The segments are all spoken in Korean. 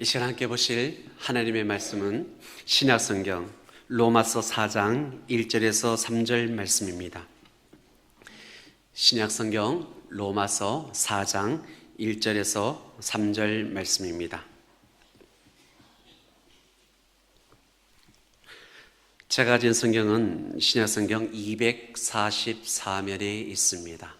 시간 함께 보실 하나님의 말씀은 신약성경 로마서 4장 1절에서 3절 말씀입니다. 신약성경 로마서 4장 1절에서 3절 말씀입니다. 제가 가진 성경은 신약성경 244면에 있습니다.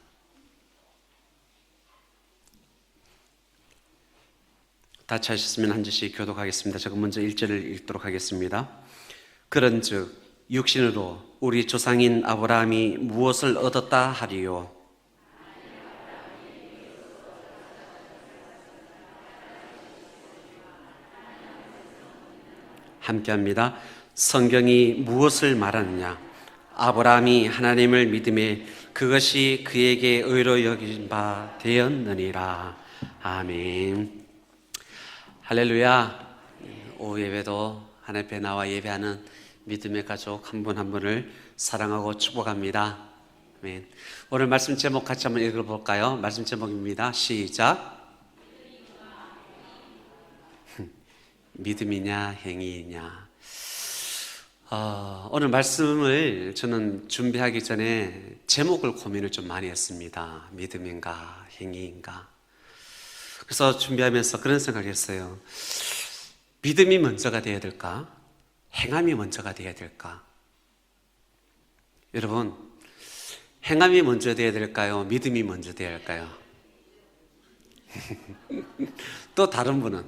다 찾으셨으면 한 절씩 교독하겠습니다. 제가 먼저 1절을 읽도록 하겠습니다. 그런즉 육신으로 우리 조상인 아브라함이 무엇을 얻었다 하리요? 함께합니다. 성경이 무엇을 말하느냐? 아브라함이 하나님을 믿음에 그것이 그에게 의로 여긴 바 되었느니라. 아멘. 할렐루야. 오후 예배도 하나님 앞에 나와 예배하는 믿음의 가족 한 분 한 분을 사랑하고 축복합니다. 아멘. 오늘 말씀 제목 같이 한번 읽어볼까요? 말씀 제목입니다. 시작. 믿음이냐 행위이냐. 오늘 말씀을 저는 준비하기 전에 제목을 고민을 좀 많이 했습니다. 믿음인가 행위인가. 그래서 준비하면서 그런 생각을 했어요. 믿음이 먼저가 되어야 될까? 행함이 먼저가 되어야 될까? 여러분, 행함이 먼저 되어야 될까요? 믿음이 먼저 되어야 할까요? 또 다른 분은?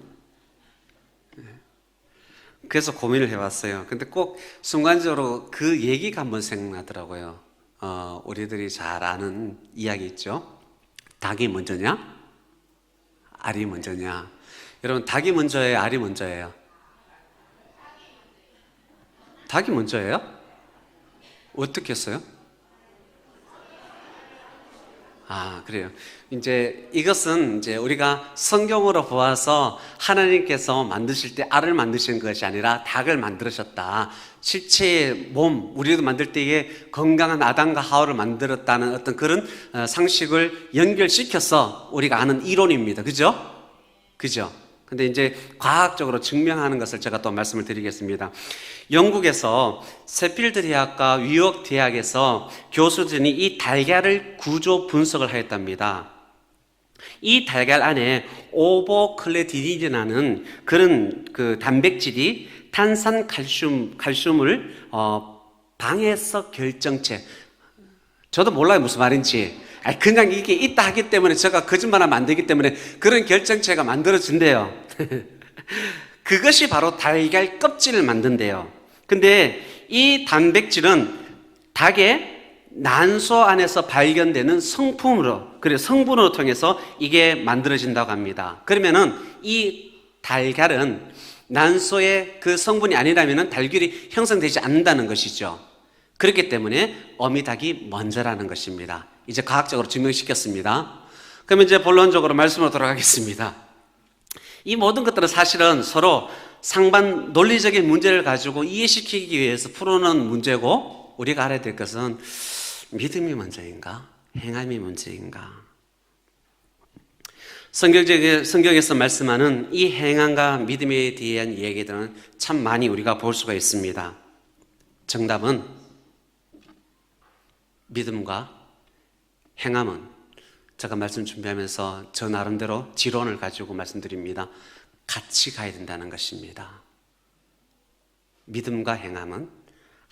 그래서 고민을 해봤어요. 근데 꼭 순간적으로 그 얘기가 한번 생각나더라고요. 우리들이 잘 아는 이야기 있죠? 닭이 먼저냐? 알이 먼저냐? 여러분, 닭이 먼저예요? 알이 먼저예요? 닭이 먼저예요? 어떻게 했어요? 그래요. 이것은 우리가 성경으로 보아서 하나님께서 만드실 때 알을 만드신 것이 아니라 닭을 만드셨다. 실체의 몸, 우리도 만들 때에 건강한 아담과 하와를 만들었다는 어떤 그런 상식을 연결시켜서 우리가 아는 이론입니다. 그죠? 근데 과학적으로 증명하는 것을 제가 또 말씀을 드리겠습니다. 영국에서 세필드 대학과 위옥 대학에서 교수들이 이 달걀을 구조 분석을 하였답니다. 이 달걀 안에 오버클레디닌이라는 그런 단백질이 탄산 칼슘을 방해성 결정체. 저도 몰라요 무슨 말인지. 그냥 이게 있다 하기 때문에 제가 거짓말하면 안 되기 때문에 그런 결정체가 만들어진대요. 그것이 바로 달걀 껍질을 만든대요. 근데 이 단백질은 닭의 난소 안에서 발견되는 성분으로 통해서 이게 만들어진다고 합니다. 그러면은 이 달걀은 난소의 그 성분이 아니라면은 달걀이 형성되지 않는다는 것이죠. 그렇기 때문에 어미닭이 먼저라는 것입니다. 이제 과학적으로 증명시켰습니다. 그럼 이제 본론적으로 말씀으로 돌아가겠습니다. 이 모든 것들은 사실은 서로 상반 논리적인 문제를 가지고 이해시키기 위해서 풀어놓은 문제고, 우리가 알아야 될 것은 믿음이 먼저인가 행함이 먼저인가. 성경에서 말씀하는 이 행함과 믿음에 대한 얘기들은 참 많이 우리가 볼 수가 있습니다. 정답은 믿음과 행함은 제가 말씀 준비하면서 저 나름대로 지론을 가지고 말씀드립니다. 같이 가야 된다는 것입니다. 믿음과 행함은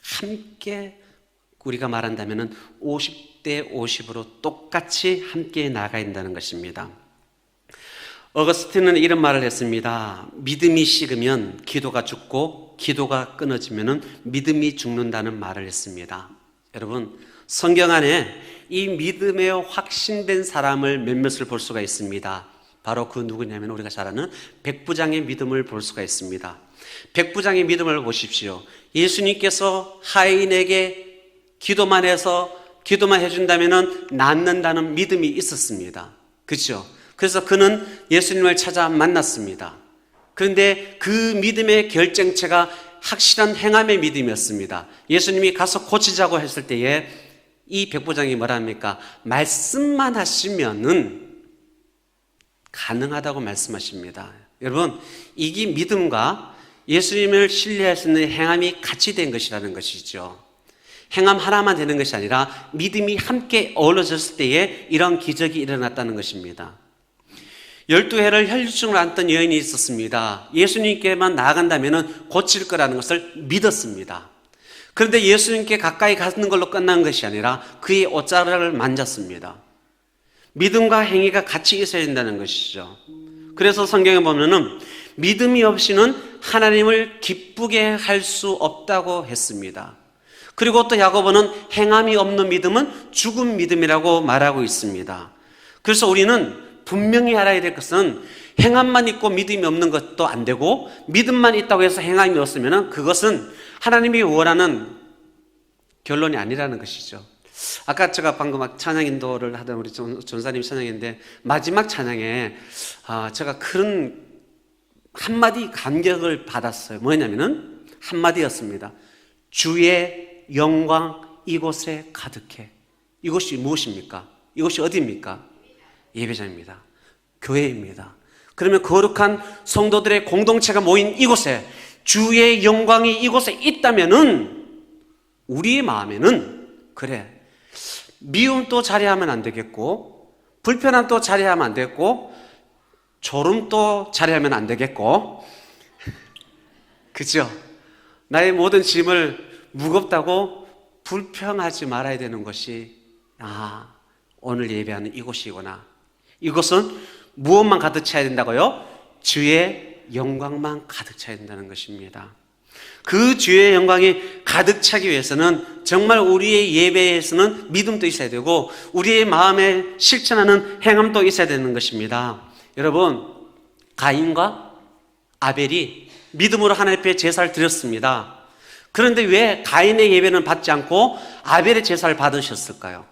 함께, 우리가 말한다면 50대 50으로 똑같이 함께 나가야 된다는 것입니다. 어거스틴은 이런 말을 했습니다. 믿음이 식으면 기도가 죽고 기도가 끊어지면 믿음이 죽는다는 말을 했습니다. 여러분, 성경 안에 이 믿음에 확신된 사람을 몇몇을 볼 수가 있습니다. 바로 그 누구냐면 우리가 잘 아는 백부장의 믿음을 볼 수가 있습니다. 백부장의 믿음을 보십시오. 예수님께서 하인에게 기도만 해준다면 낫는다는 믿음이 있었습니다. 그렇죠? 그래서 그는 예수님을 찾아 만났습니다. 그런데 그 믿음의 결정체가 확실한 행함의 믿음이었습니다. 예수님이 가서 고치자고 했을 때에 이 백부장이 뭐라 합니까? 말씀만 하시면은 가능하다고 말씀하십니다. 여러분, 이게 믿음과 예수님을 신뢰할 수 있는 행함이 같이 된 것이라는 것이죠. 행함 하나만 되는 것이 아니라 믿음이 함께 어우러졌을 때에 이런 기적이 일어났다는 것입니다. 12해를 혈류증을 앓던 여인이 있었습니다. 예수님께만 나아간다면 고칠 거라는 것을 믿었습니다. 그런데 예수님께 가까이 가는 걸로 끝난 것이 아니라 그의 옷자락을 만졌습니다. 믿음과 행위가 같이 있어야 된다는 것이죠. 그래서 성경에 보면은 믿음이 없이는 하나님을 기쁘게 할 수 없다고 했습니다. 그리고 또 야고보는 행함이 없는 믿음은 죽은 믿음이라고 말하고 있습니다. 그래서 우리는 분명히 알아야 될 것은 행함만 있고 믿음이 없는 것도 안 되고 믿음만 있다고 해서 행함이 없으면 그것은 하나님이 원하는 결론이 아니라는 것이죠. 아까 제가 방금 찬양 인도를 하던 우리 전사님 찬양인데 마지막 찬양에 제가 그런 한마디 감격을 받았어요. 뭐냐면은 한마디였습니다. 주의 영광 이곳에 가득해. 이곳이 무엇입니까? 이곳이 어디입니까? 예배장입니다. 교회입니다. 그러면 거룩한 성도들의 공동체가 모인 이곳에 주의 영광이 이곳에 있다면은 우리의 마음에는 그래, 미움도 자리하면 안 되겠고 불편함도 자리하면 안 되겠고 졸음도 자리하면 안 되겠고 그죠? 나의 모든 짐을 무겁다고 불평하지 말아야 되는 것이 오늘 예배하는 이곳이구나. 이곳은 무엇만 가득 차야 된다고요? 주의 영광만 가득 차야 된다는 것입니다. 그 주의 영광이 가득 차기 위해서는 정말 우리의 예배에서는 믿음도 있어야 되고 우리의 마음에 실천하는 행함도 있어야 되는 것입니다. 여러분, 가인과 아벨이 믿음으로 하나님 앞에 제사를 드렸습니다. 그런데 왜 가인의 예배는 받지 않고 아벨의 제사를 받으셨을까요?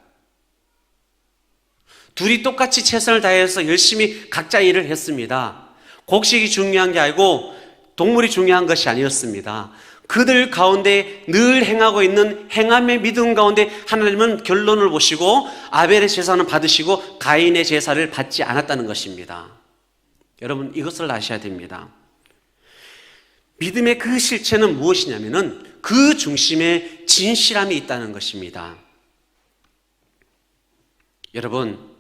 둘이 똑같이 최선을 다해서 열심히 각자 일을 했습니다. 곡식이 중요한 게 아니고 동물이 중요한 것이 아니었습니다. 그들 가운데 늘 행하고 있는 행함의 믿음 가운데 하나님은 결론을 보시고 아벨의 제사는 받으시고 가인의 제사를 받지 않았다는 것입니다. 여러분, 이것을 아셔야 됩니다. 믿음의 그 실체는 무엇이냐면은 그 중심에 진실함이 있다는 것입니다. 여러분,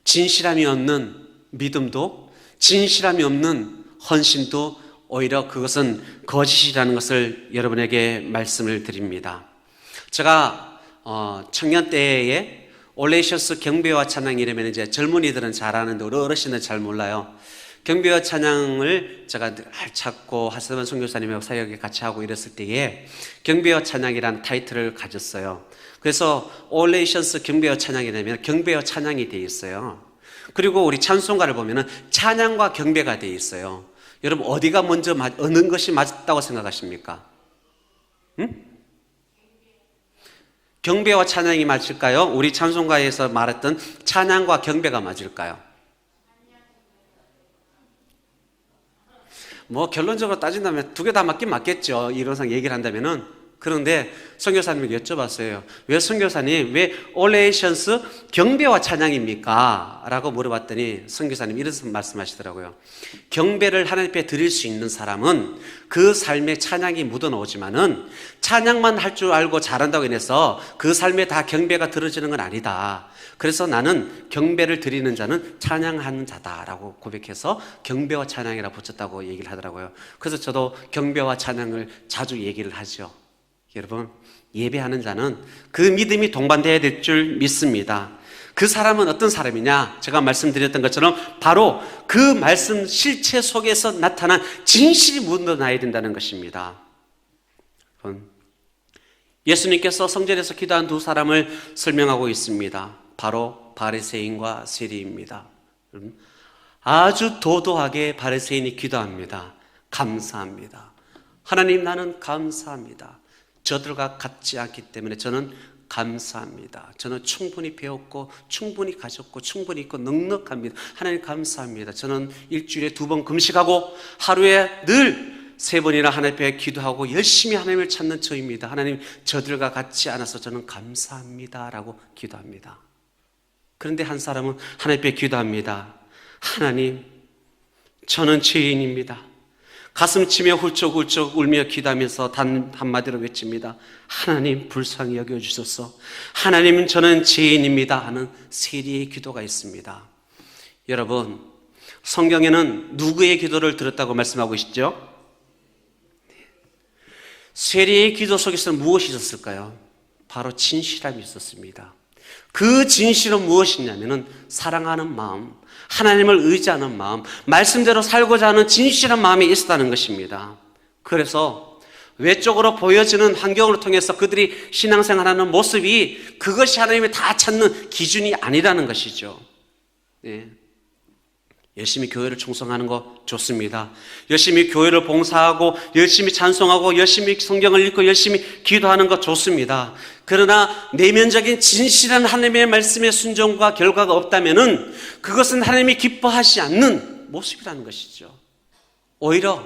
진실함이 없는 믿음도 진실함이 없는 헌신도 오히려 그것은 거짓이라는 것을 여러분에게 말씀을 드립니다. 제가 청년 때에 올레이셔스 경배와 찬양 이러면 이제 젊은이들은 잘 아는데 우리 어르신은 잘 몰라요. 경배와 찬양을 제가 늘 찾고 하스만 선교사님하고 사역에 같이 하고 이랬을 때에 경배와 찬양이라는 타이틀을 가졌어요. 그래서 올레이션스 경배와 찬양이 되면 경배와 찬양이 되어 있어요. 그리고 우리 찬송가를 보면은 찬양과 경배가 되어 있어요. 여러분, 어디가 먼저 어느 것이 맞다고 생각하십니까? 경배와 찬양이 맞을까요? 우리 찬송가에서 말했던 찬양과 경배가 맞을까요? 뭐 결론적으로 따진다면 두 개 다 맞긴 맞겠죠. 이론상 얘기를 한다면은. 그런데 선교사님에게 여쭤봤어요. 왜 선교사님, 왜 올레이션스 경배와 찬양입니까? 라고 물어봤더니 선교사님 이런 말씀하시더라고요. 경배를 하나님 앞에 드릴 수 있는 사람은 그 삶에 찬양이 묻어나오지만은 찬양만 할 줄 알고 잘한다고 해서 그 삶에 다 경배가 들어지는 건 아니다. 그래서 나는 경배를 드리는 자는 찬양하는 자다라고 고백해서 경배와 찬양이라 붙였다고 얘기를 하더라고요. 그래서 저도 경배와 찬양을 자주 얘기를 하죠. 여러분, 예배하는 자는 그 믿음이 동반되어야 될 줄 믿습니다. 그 사람은 어떤 사람이냐? 제가 말씀드렸던 것처럼 바로 그 말씀 실체 속에서 나타난 진실이 묻어나야 된다는 것입니다. 예수님께서 성전에서 기도한 두 사람을 설명하고 있습니다. 바로 바리새인과 세리입니다. 아주 도도하게 바리새인이 기도합니다. 감사합니다. 하나님, 나는 감사합니다. 저들과 같지 않기 때문에 저는 감사합니다. 저는 충분히 배웠고 충분히 가졌고 충분히 있고 넉넉합니다. 하나님 감사합니다. 저는 일주일에 2번 금식하고 하루에 늘 3번이나 하나님 앞에 기도하고 열심히 하나님을 찾는 저입니다. 하나님, 저들과 같지 않아서 저는 감사합니다 라고 기도합니다. 그런데 한 사람은 하나님 앞에 기도합니다. 하나님, 저는 죄인입니다. 가슴 치며 훌쩍훌쩍 울며 기도하면서 단 한마디로 외칩니다. 하나님 불쌍히 여겨주소서. 하나님 저는 죄인입니다 하는 세리의 기도가 있습니다. 여러분, 성경에는 누구의 기도를 들었다고 말씀하고 있죠? 세리의 기도 속에서는 무엇이 있었을까요? 바로 진실함이 있었습니다. 그 진실은 무엇이냐면은 사랑하는 마음, 하나님을 의지하는 마음, 말씀대로 살고자 하는 진실한 마음이 있었다는 것입니다. 그래서 외적으로 보여지는 환경을 통해서 그들이 신앙생활하는 모습이 그것이 하나님이 다 찾는 기준이 아니라는 것이죠. 네. 열심히 교회를 충성하는 거 좋습니다. 열심히 교회를 봉사하고 열심히 찬송하고 열심히 성경을 읽고 열심히 기도하는 거 좋습니다. 그러나 내면적인 진실한 하나님의 말씀의 순종과 결과가 없다면은 그것은 하나님이 기뻐하지 않는 모습이라는 것이죠. 오히려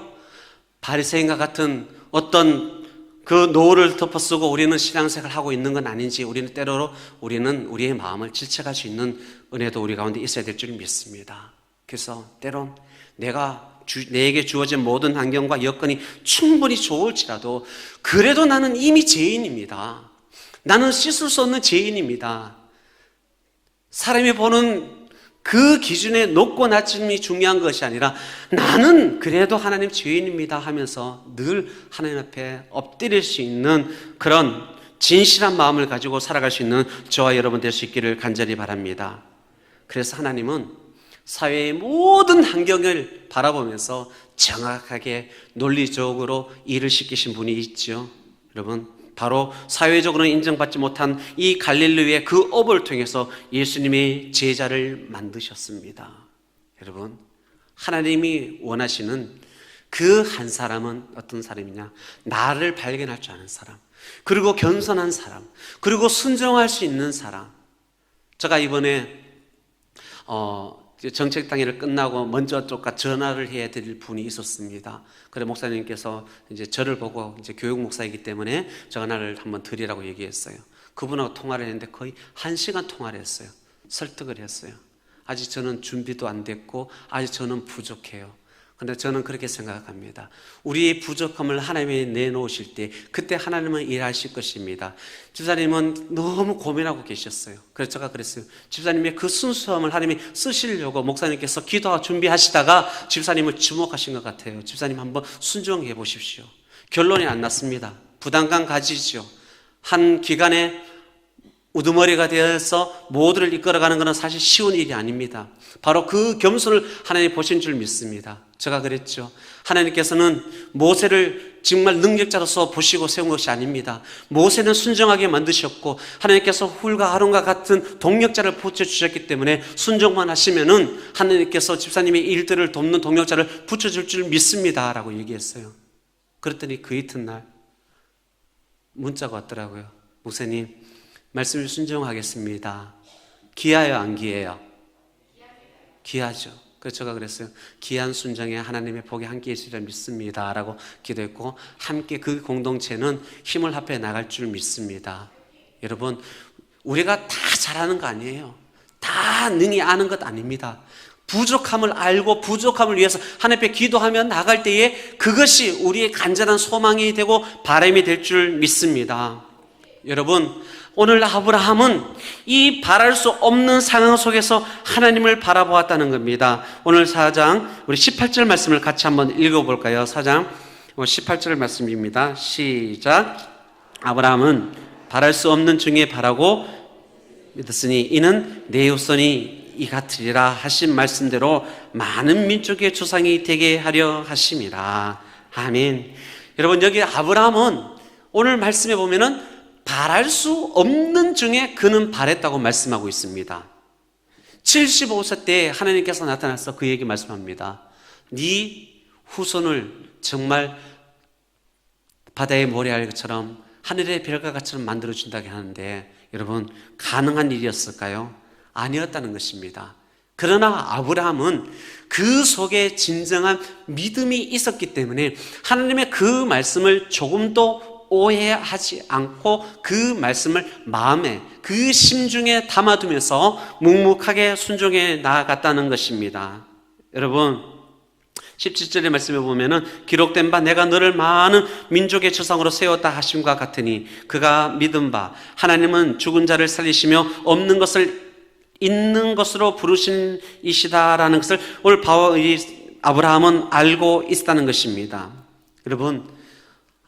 바리새인과 같은 어떤 그 노를 덮어쓰고 우리는 신앙생활을 하고 있는 건 아닌지, 우리는 때로 우리는 우리의 마음을 질책할 수 있는 은혜도 우리 가운데 있어야 될 줄 믿습니다. 그래서 때론 내게 주어진 모든 환경과 여건이 충분히 좋을지라도 그래도 나는 이미 죄인입니다. 나는 씻을 수 없는 죄인입니다. 사람이 보는 그 기준의 높고 낮음이 중요한 것이 아니라 나는 그래도 하나님 죄인입니다 하면서 늘 하나님 앞에 엎드릴 수 있는 그런 진실한 마음을 가지고 살아갈 수 있는 저와 여러분 될 수 있기를 간절히 바랍니다. 그래서 하나님은 사회의 모든 환경을 바라보면서 정확하게 논리적으로 일을 시키신 분이 있죠. 여러분, 바로 사회적으로는 인정받지 못한 이 갈릴리의 그 업을 통해서 예수님의 제자를 만드셨습니다. 여러분, 하나님이 원하시는 그 한 사람은 어떤 사람이냐? 나를 발견할 줄 아는 사람, 그리고 겸손한 사람, 그리고 순종할 수 있는 사람. 제가 이번에 정책 당일을 끝나고 먼저 쪽과 전화를 해야 될 분이 있었습니다. 그래 목사님께서 이제 저를 보고 이제 교육 목사이기 때문에 전화를 한번 드리라고 얘기했어요. 그분하고 통화를 했는데 거의 1시간 통화를 했어요. 설득을 했어요. 아직 저는 준비도 안 됐고 아직 저는 부족해요. 그런데 저는 그렇게 생각합니다. 우리의 부족함을 하나님이 내놓으실 때 그때 하나님은 일하실 것입니다. 집사님은 너무 고민하고 계셨어요. 그래서 제가 그랬어요. 집사님의 그 순수함을 하나님이 쓰시려고 목사님께서 기도하고 준비하시다가 집사님을 주목하신 것 같아요. 집사님 한번 순종해 보십시오. 결론이 안 났습니다. 부담감 가지죠. 한 기간에 우두머리가 되어서 모두를 이끌어가는 것은 사실 쉬운 일이 아닙니다. 바로 그 겸손을 하나님 보신 줄 믿습니다. 제가 그랬죠. 하나님께서는 모세를 정말 능력자로서 보시고 세운 것이 아닙니다. 모세는 순종하게 만드셨고 하나님께서 훌과 아론과 같은 동력자를 붙여주셨기 때문에 순종만 하시면은 하나님께서 집사님의 일들을 돕는 동력자를 붙여줄 줄 믿습니다 라고 얘기했어요. 그랬더니 그 이튿날 문자가 왔더라고요. 목사님, 말씀을 순종하겠습니다. 귀하여 안 귀해요? 귀하죠. 그래서 제가 그랬어요. 귀한 순종에 하나님의 복이 함께 있으리라 믿습니다 라고 기도했고, 함께 그 공동체는 힘을 합해 나갈 줄 믿습니다. 여러분, 우리가 다 잘하는 거 아니에요. 다 능히 아는 것 아닙니다. 부족함을 알고 부족함을 위해서 하나님 앞에 기도하며 나갈 때에 그것이 우리의 간절한 소망이 되고 바람이 될 줄 믿습니다. 여러분, 오늘 아브라함은 이 바랄 수 없는 상황 속에서 하나님을 바라보았다는 겁니다. 오늘 4장 우리 18절 말씀을 같이 한번 읽어볼까요? 4장 18절 말씀입니다. 시작. 아브라함은 바랄 수 없는 중에 바라고 믿었으니 이는 내 후손이 이 같으리라 하신 말씀대로 많은 민족의 조상이 되게 하려 하심이라. 아멘. 여러분, 여기 아브라함은 오늘 말씀에 보면은 바랄 수 없는 중에 그는 바랬다고 말씀하고 있습니다. 75세 때 하나님께서 나타나서 그에게 말씀합니다. 네 후손을 정말 바다의 모래알처럼 하늘의 별과 같이처럼 만들어준다고 하는데, 여러분, 가능한 일이었을까요? 아니었다는 것입니다. 그러나 아브라함은 그 속에 진정한 믿음이 있었기 때문에 하나님의 그 말씀을 조금도 오해하지 않고 그 말씀을 마음에, 그 심중에 담아두면서 묵묵하게 순종해 나아갔다는 것입니다. 여러분, 17절의 말씀에 보면은 기록된 바 내가 너를 많은 민족의 조상으로 세웠다 하심과 같으니 그가 믿은 바 하나님은 죽은 자를 살리시며 없는 것을 있는 것으로 부르신 이시다라는 것을 오늘 아브라함은 알고 있다는 것입니다. 여러분,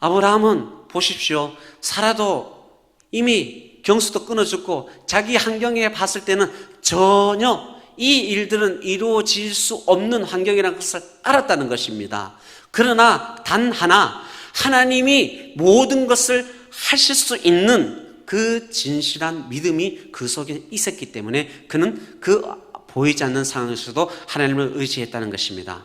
아브라함은 보십시오. 사라도 이미 경수도 끊어 죽고 자기 환경에 봤을 때는 전혀 이 일들은 이루어질 수 없는 환경이라는 것을 알았다는 것입니다. 그러나 단 하나, 하나님이 모든 것을 하실 수 있는 그 진실한 믿음이 그 속에 있었기 때문에 그는 그 보이지 않는 상황에서도 하나님을 의지했다는 것입니다.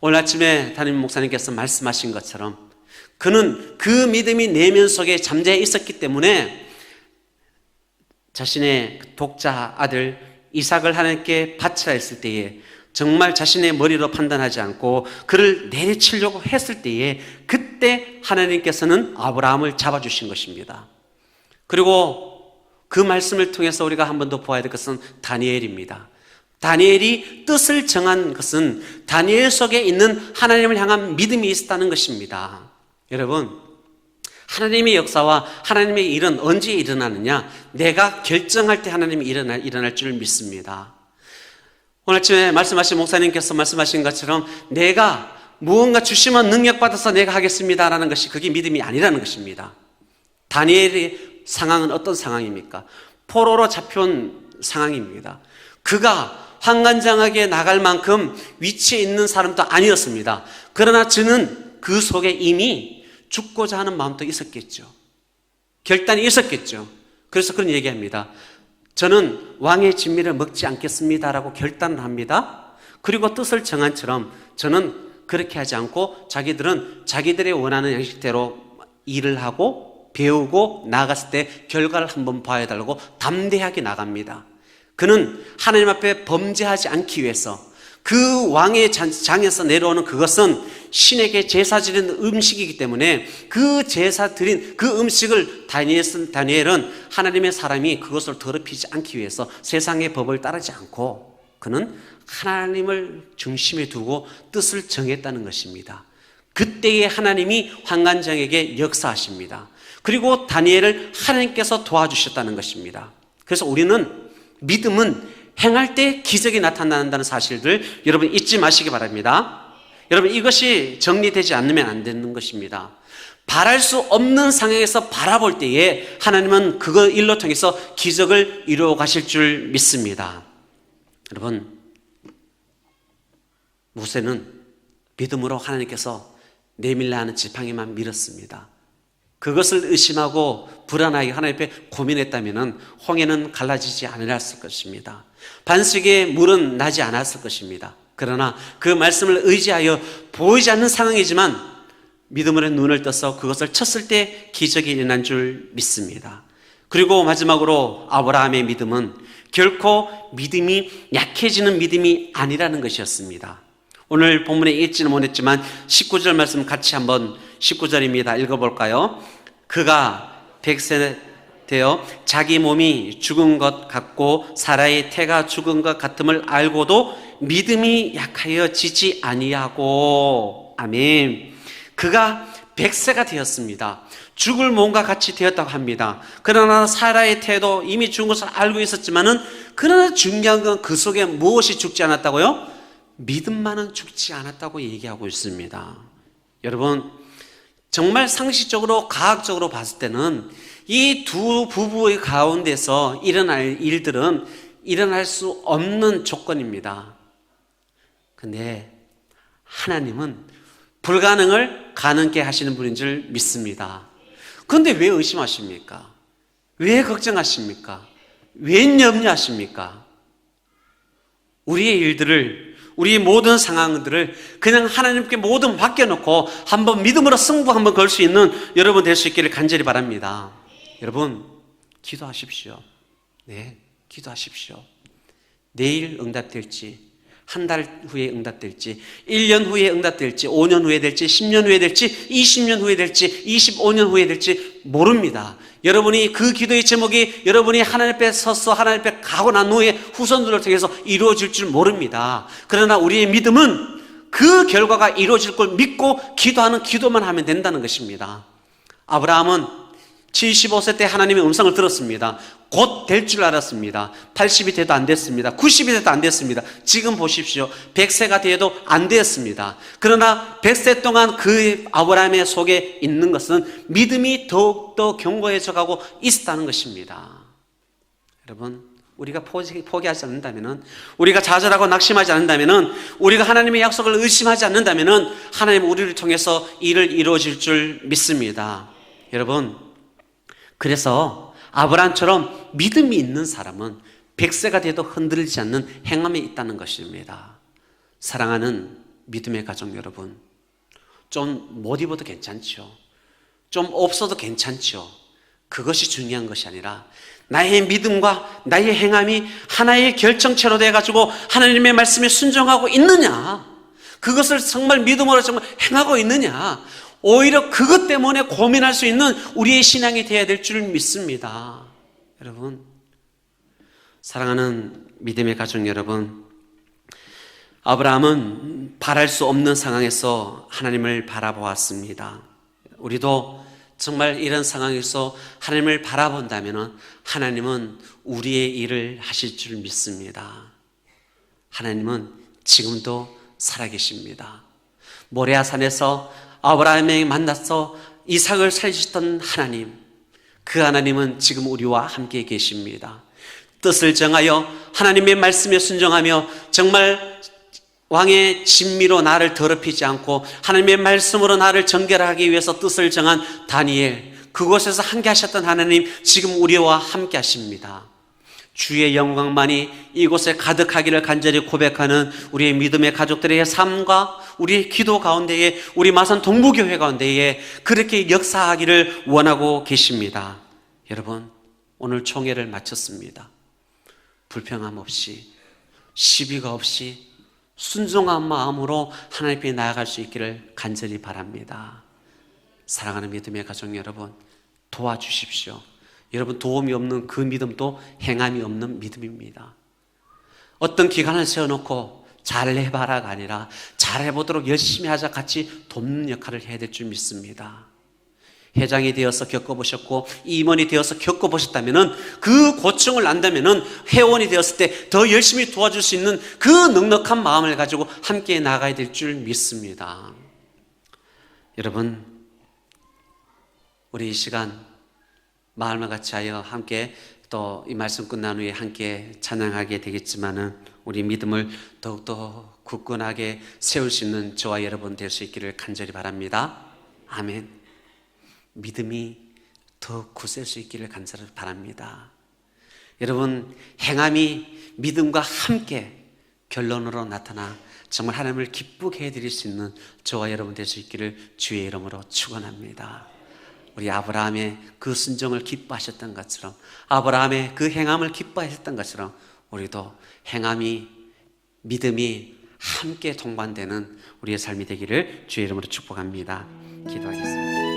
오늘 아침에 담임 목사님께서 말씀하신 것처럼 그는 그 믿음이 내면 속에 잠재해 있었기 때문에 자신의 독자 아들 이삭을 하나님께 바치라 했을 때에 정말 자신의 머리로 판단하지 않고 그를 내리치려고 했을 때에 그때 하나님께서는 아브라함을 잡아주신 것입니다. 그리고 그 말씀을 통해서 우리가 한 번 더 보아야 될 것은 다니엘입니다. 다니엘이 뜻을 정한 것은 다니엘 속에 있는 하나님을 향한 믿음이 있었다는 것입니다. 여러분, 하나님의 역사와 하나님의 일은 언제 일어나느냐? 내가 결정할 때 하나님이 일어날 줄 믿습니다. 오늘 아침에 말씀하신 목사님께서 말씀하신 것처럼 내가 무언가 주시면 능력받아서 내가 하겠습니다라는 것이 그게 믿음이 아니라는 것입니다. 다니엘의 상황은 어떤 상황입니까? 포로로 잡혀온 상황입니다. 그가 환관장하게 나갈 만큼 위치에 있는 사람도 아니었습니다. 그러나 저는 그 속에 이미 죽고자 하는 마음도 있었겠죠. 결단이 있었겠죠. 그래서 그런 얘기합니다. 저는 왕의 진미를 먹지 않겠습니다라고 결단을 합니다. 그리고 뜻을 정한처럼 저는 그렇게 하지 않고 자기들은 자기들의 원하는 양식대로 일을 하고 배우고 나갔을 때 결과를 한번 봐야 달라고 담대하게 나갑니다. 그는 하나님 앞에 범죄하지 않기 위해서 그 왕의 장에서 내려오는 그것은 신에게 제사 드리는 음식이기 때문에 그 제사 드린 그 음식을 다니엘은 하나님의 사람이 그것을 더럽히지 않기 위해서 세상의 법을 따르지 않고 그는 하나님을 중심에 두고 뜻을 정했다는 것입니다. 그때에 하나님이 환관장에게 역사하십니다. 그리고 다니엘을 하나님께서 도와주셨다는 것입니다. 그래서 우리는 믿음은 행할 때 기적이 나타난다는 사실들 여러분 잊지 마시기 바랍니다. 여러분 이것이 정리되지 않으면 안 되는 것입니다. 바랄 수 없는 상황에서 바라볼 때에 하나님은 그거 일로 통해서 기적을 이루어 가실 줄 믿습니다. 여러분 모세는 믿음으로 하나님께서 내밀라 하는 지팡이만 밀었습니다. 그것을 의심하고 불안하게 하나님 앞에 고민했다면 홍해는 갈라지지 않았을 것입니다. 반석에 물은 나지 않았을 것입니다. 그러나 그 말씀을 의지하여 보이지 않는 상황이지만 믿음으로 눈을 떠서 그것을 쳤을 때 기적이 일어난 줄 믿습니다. 그리고 마지막으로 아브라함의 믿음은 결코 믿음이 약해지는 믿음이 아니라는 것이었습니다. 오늘 본문에 읽지는 못했지만 19절 말씀 같이 한번 19절입니다. 읽어볼까요? 그가 100세 되어 자기 몸이 죽은 것 같고 사라의 태가 죽은 것 같음을 알고도 믿음이 약하여 지지 아니하고 아멘. 그가 100세가 되었습니다. 죽을 몸과 같이 되었다고 합니다. 그러나 사라의 태도 이미 죽은 것을 알고 있었지만은 그러나 중요한 건 그 속에 무엇이 죽지 않았다고요? 믿음만은 죽지 않았다고 얘기하고 있습니다. 여러분 정말 상식적으로 과학적으로 봤을 때는 이 두 부부의 가운데서 일어날 일들은 일어날 수 없는 조건입니다. 근데 하나님은 불가능을 가능케 하시는 분인 줄 믿습니다. 그런데 왜 의심하십니까? 왜 걱정하십니까? 왜 염려하십니까? 우리의 일들을 우리의 모든 상황들을 그냥 하나님께 모든 맡겨놓고 한번 믿음으로 승부 한번 걸 수 있는 여러분 될 수 있기를 간절히 바랍니다. 여러분 기도하십시오. 네, 기도하십시오. 내일 응답될지 한 달 후에 응답될지 1년 후에 응답될지 5년 후에 될지 10년 후에 될지 20년 후에 될지 25년 후에 될지 모릅니다. 여러분이 그 기도의 제목이 여러분이 하나님 앞에 서서 하나님 앞에 가고 난 후에 후손들을 통해서 이루어질 줄 모릅니다. 그러나 우리의 믿음은 그 결과가 이루어질 걸 믿고 기도하는 기도만 하면 된다는 것입니다. 아브라함은 75세 때 하나님의 음성을 들었습니다. 곧 될 줄 알았습니다. 80이 돼도 안 됐습니다. 90이 돼도 안 됐습니다. 지금 보십시오. 100세가 되어도 안 되었습니다. 그러나 100세 동안 그 아브라함의 속에 있는 것은 믿음이 더욱더 견고해져 가고 있었다는 것입니다. 여러분, 우리가 포기하지 않는다면, 우리가 좌절하고 낙심하지 않는다면, 우리가 하나님의 약속을 의심하지 않는다면 하나님 우리를 통해서 일을 이루어질 줄 믿습니다. 여러분, 그래서 아브라함처럼 믿음이 있는 사람은 100세가 돼도 흔들리지 않는 행함이 있다는 것입니다. 사랑하는 믿음의 가족 여러분, 좀 못 입어도 괜찮죠. 좀 없어도 괜찮죠. 그것이 중요한 것이 아니라 나의 믿음과 나의 행함이 하나의 결정체로 돼가지고 하나님의 말씀에 순종하고 있느냐, 그것을 정말 믿음으로 정말 행하고 있느냐, 오히려 그것 때문에 고민할 수 있는 우리의 신앙이 되어야 될 줄 믿습니다. 여러분, 사랑하는 믿음의 가족 여러분, 아브라함은 바랄 수 없는 상황에서 하나님을 바라보았습니다. 우리도 정말 이런 상황에서 하나님을 바라본다면 하나님은 우리의 일을 하실 줄 믿습니다. 하나님은 지금도 살아계십니다. 모레아산에서 아브라함이 만나서 이삭을 살리셨던 하나님, 그 하나님은 지금 우리와 함께 계십니다. 뜻을 정하여 하나님의 말씀에 순종하며 정말 왕의 진미로 나를 더럽히지 않고 하나님의 말씀으로 나를 정결하기 위해서 뜻을 정한 다니엘, 그곳에서 함께 하셨던 하나님 지금 우리와 함께 하십니다. 주의 영광만이 이곳에 가득하기를 간절히 고백하는 우리의 믿음의 가족들의 삶과 우리의 기도 가운데에, 우리 마산 동부교회 가운데에 그렇게 역사하기를 원하고 계십니다. 여러분, 오늘 총회를 마쳤습니다. 불평함 없이, 시비가 없이 순종한 마음으로 하나님 앞에 나아갈 수 있기를 간절히 바랍니다. 사랑하는 믿음의 가족 여러분, 도와주십시오. 여러분, 도움이 없는 그 믿음도 행함이 없는 믿음입니다. 어떤 기간을 세워놓고 잘해봐라가 아니라 잘해보도록 열심히 하자, 같이 돕는 역할을 해야 될 줄 믿습니다. 회장이 되어서 겪어보셨고 임원이 되어서 겪어보셨다면, 그 고충을 안다면 회원이 되었을 때 더 열심히 도와줄 수 있는 그 넉넉한 마음을 가지고 함께 나가야 될 줄 믿습니다. 여러분, 우리 이 시간 마음을 같이 하여 함께 또 이 말씀 끝난 후에 함께 찬양하게 되겠지만은 우리 믿음을 더욱더 굳건하게 세울 수 있는 저와 여러분 될 수 있기를 간절히 바랍니다. 아멘. 믿음이 더 굳셀 수 있기를 간절히 바랍니다. 여러분, 행함이 믿음과 함께 결론으로 나타나 정말 하나님을 기쁘게 해드릴 수 있는 저와 여러분 될 수 있기를 주의 이름으로 축원합니다. 우리 아브라함의 그 순종을 기뻐하셨던 것처럼, 아브라함의 그 행함을 기뻐하셨던 것처럼 우리도 행함이, 믿음이 함께 동반되는 우리의 삶이 되기를 주의 이름으로 축복합니다. 기도하겠습니다.